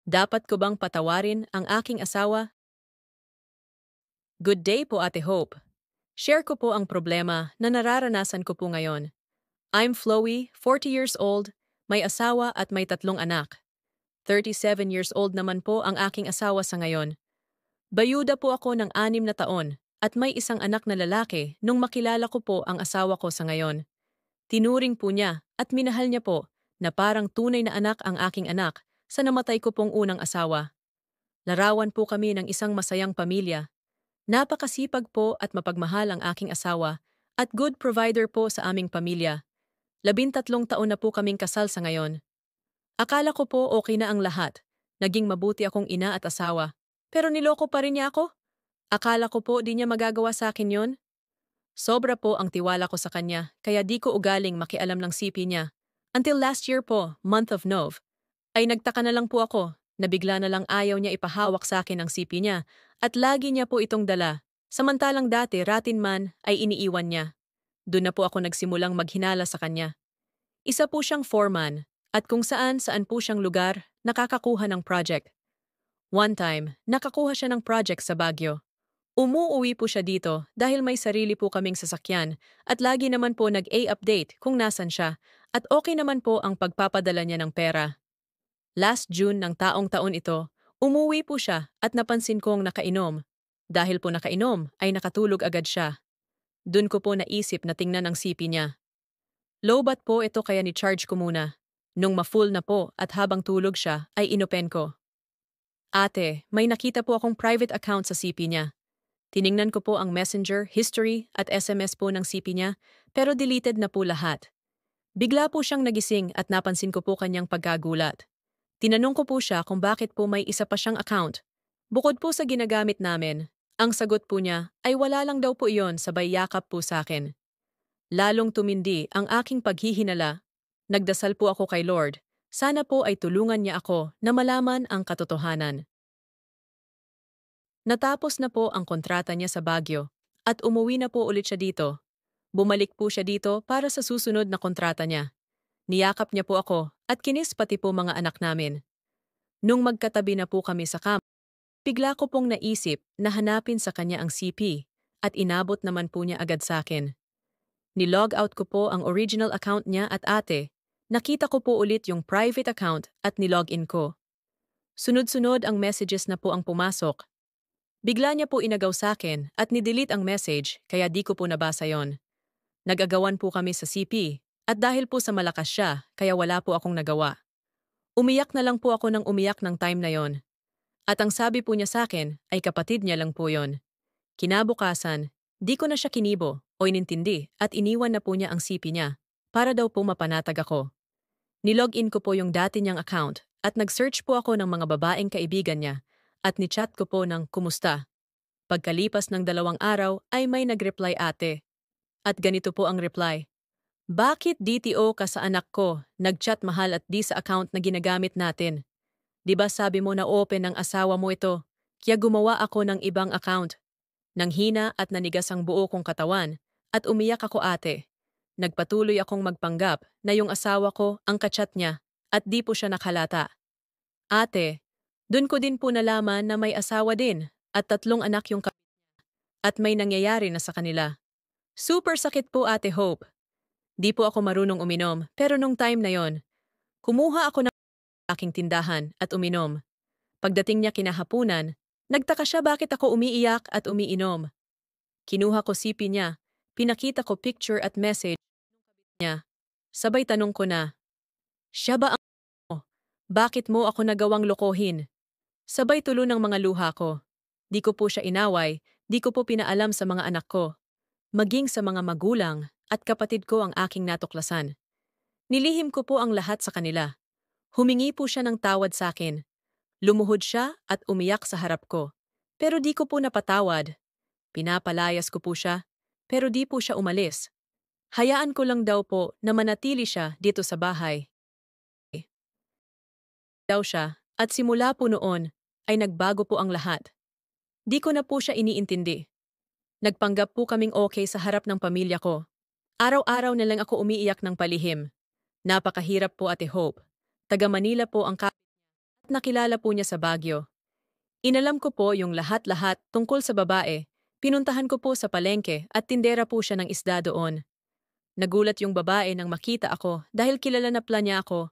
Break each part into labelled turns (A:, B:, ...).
A: Dapat ko bang patawarin ang aking asawa? Good day po, Ate Hope. Share ko po ang problema na nararanasan ko po ngayon. I'm Chloe, 40 years old, may asawa at may 3 anak. 37 years old naman po ang aking asawa sa ngayon. Bayuda po ako ng 6 na taon at may isang anak na lalaki nung makilala ko po ang asawa ko sa ngayon. Tinuring po niya at minahal niya po na parang tunay na anak ang aking anak sa namatay ko pong unang asawa. Larawan po kami ng isang masayang pamilya. Napakasipag po at mapagmahal ang aking asawa at good provider po sa aming pamilya. 13 taon na po kaming kasal sa ngayon. Akala ko po okay na ang lahat. Naging mabuti akong ina at asawa. Pero niloko pa rin niya ako. Akala ko po di niya magagawa sa akin yon. Sobra po ang tiwala ko sa kanya kaya di ko ugaling makialam ng CP niya. Until last year po, month of Nov, ay nagtaka na lang po ako na bigla na lang ayaw niya ipahawak sa akin ang CP niya at lagi niya po itong dala. Samantalang dati ratin man ay iniiwan niya. Doon na po ako nagsimulang maghinala sa kanya. Isa po siyang foreman at kung saan po siyang lugar nakakakuha ng project. One time, nakakuha siya ng project sa Baguio. Umuuwi po siya dito dahil may sarili po kaming sasakyan at lagi naman po nag-update kung nasan siya at okay naman po ang pagpapadala niya ng pera. Last June ng taong taon ito, umuwi po siya at napansin kong nakainom. Dahil po nakainom ay nakatulog agad siya. Dun ko po naisip na tingnan ang CP niya. Lowbat po ito kaya ni-charge ko muna. Nung ma-full na po at habang tulog siya ay inopen ko. Ate, may nakita po akong private account sa CP niya. Tiningnan ko po ang messenger, history at SMS po ng CP niya pero deleted na po lahat. Bigla po siyang nagising at napansin ko po kanyang pagkagulat. Tinanong ko po siya kung bakit po may isa pa siyang account. Bukod po sa ginagamit namin, ang sagot po niya ay wala lang daw po iyon sabay yakap po sa akin. Lalong tumindi ang aking paghihinala. Nagdasal po ako kay Lord. Sana po ay tulungan niya ako na malaman ang katotohanan. Natapos na po ang kontrata niya sa Baguio at umuwi na po ulit siya dito. Bumalik po siya dito para sa susunod na kontrata niya. Niyakap niya po ako at kinis pati po mga anak namin. Nung magkatabi na po kami sa kama, bigla ko pong naisip na hanapin sa kanya ang CP at inabot naman po niya agad sa akin. Nilog out ko po ang original account niya at ate. Nakita ko po ulit yung private account at nilog in ko. Sunod-sunod ang messages na po ang pumasok. Bigla niya po inagaw sa akin at nidelete ang message kaya di ko po nabasa yon. Nag-agawan po kami sa CP at dahil po sa malakas siya kaya wala po akong nagawa. Umiyak na lang po ako ng umiyak ng time na yon. At ang sabi po niya sa akin ay kapatid niya lang po yon. Kinabukasan, di ko na siya kinibo o inintindi at iniwan na po niya ang CP niya para daw po mapanatag ako. Nilogin ko po yung dati niyang account at nag-search po ako ng mga babaeng kaibigan niya at ni-chat ko po ng kumusta. Pagkalipas ng 2 araw ay may nag-reply ate. At ganito po ang reply. Bakit DTO ka sa anak ko? Nag-chat mahal at di sa account na ginagamit natin. Di ba sabi mo na open ng asawa mo ito? Kaya gumawa ako ng ibang account. Nanghina at nanigas ang buo kong katawan at umiyak ako ate. Nagpatuloy akong magpanggap na yung asawa ko ang kachat niya at di po siya nakalata. Ate, dun ko din po nalaman na may asawa din at 3 anak yung kapit niya at may nangyayari na sa kanila. Super sakit po Ate Hope. Di po ako marunong uminom pero nung time na yon, kumuha ako ng aking tindahan at uminom. Pagdating niya kinahapunan, nagtaka siya bakit ako umiiyak at umiinom. Kinuha ko CP niya, pinakita ko picture at message niya. Sabay tanong ko na, siya ba ang mo? Bakit mo ako nagawang lokohin? Sabay tulo ng mga luha ko. Di ko po siya inaway, di ko po pinaalam sa mga anak ko. Maging sa mga magulang at kapatid ko ang aking natuklasan. Nilihim ko po ang lahat sa kanila. Humingi po siya ng tawad sa akin. Lumuhod siya at umiyak sa harap ko. Pero di ko po napatawad. Pinapalayas ko po siya, pero di po siya umalis. Hayaan ko lang daw po na manatili siya dito sa bahay. Daw siya at simula po noon ay nagbago po ang lahat. Di ko na po siya iniintindi. Nagpanggap po kaming okay sa harap ng pamilya ko. Araw-araw na lang ako umiiyak ng palihim. Napakahirap po Ate Hope. Taga Manila po ang kapit niya. Nakilala po niya sa Baguio. Inalam ko po yung lahat-lahat tungkol sa babae. Pinuntahan ko po sa palengke at tindera po siya ng isda doon. Nagulat yung babae nang makita ako dahil kilala na pala niya ako.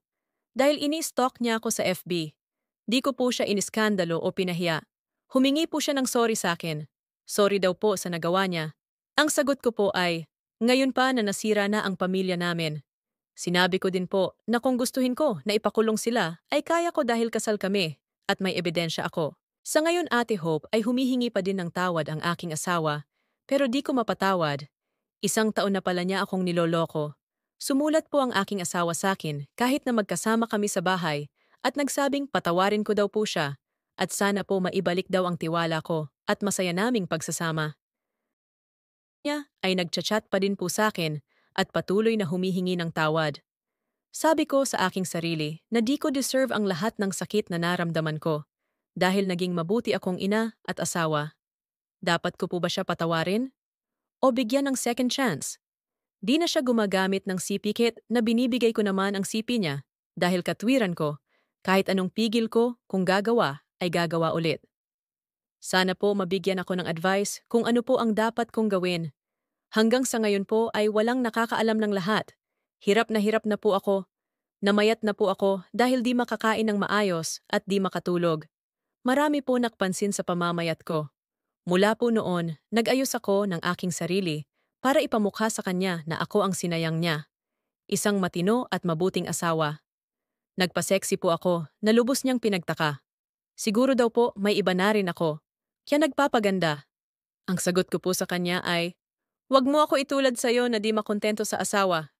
A: Dahil ini-stalk niya ako sa FB. Di ko po siya iniskandalo o pinahiya. Humingi po siya ng sorry sa akin. Sorry daw po sa nagawa niya. Ang sagot ko po ay, ngayon pa na nasira na ang pamilya namin. Sinabi ko din po na kung gustuhin ko na ipakulong sila ay kaya ko dahil kasal kami at may ebidensya ako. Sa ngayon Ate Hope ay humihingi pa din ng tawad ang aking asawa pero di ko mapatawad. 1 taon na pala niya akong niloloko. Sumulat po ang aking asawa sa akin kahit na magkasama kami sa bahay at nagsabing patawarin ko daw po siya at sana po maibalik daw ang tiwala ko at masaya naming pagsasama. Niya ay nagchat-chat pa din po sa akin at patuloy na humihingi ng tawad. Sabi ko sa aking sarili na di ko deserve ang lahat ng sakit na naramdaman ko dahil naging mabuti akong ina at asawa. Dapat ko po ba siya patawarin? O bigyan ng second chance? Di na siya gumagamit ng CP kit na binibigay ko naman ang CP niya dahil katwiran ko, kahit anong pigil ko kung gagawa ay gagawa ulit. Sana po mabigyan ako ng advice kung ano po ang dapat kong gawin. Hanggang sa ngayon po ay walang nakakaalam ng lahat. Hirap na po ako. Namayat na po ako dahil di makakain ng maayos at di makatulog. Marami po nakpansin sa pamamayat ko. Mula po noon, nag-ayos ako ng aking sarili para ipamukha sa kanya na ako ang sinayang niya. Isang matino at mabuting asawa. Nagpa-sexy po ako na lubos niyang pinagtaka. Siguro daw po may iba na rin ako. Kaya nagpapaganda. Ang sagot ko po sa kanya ay, "Wag mo ako itulad sa'yo na di makontento sa asawa.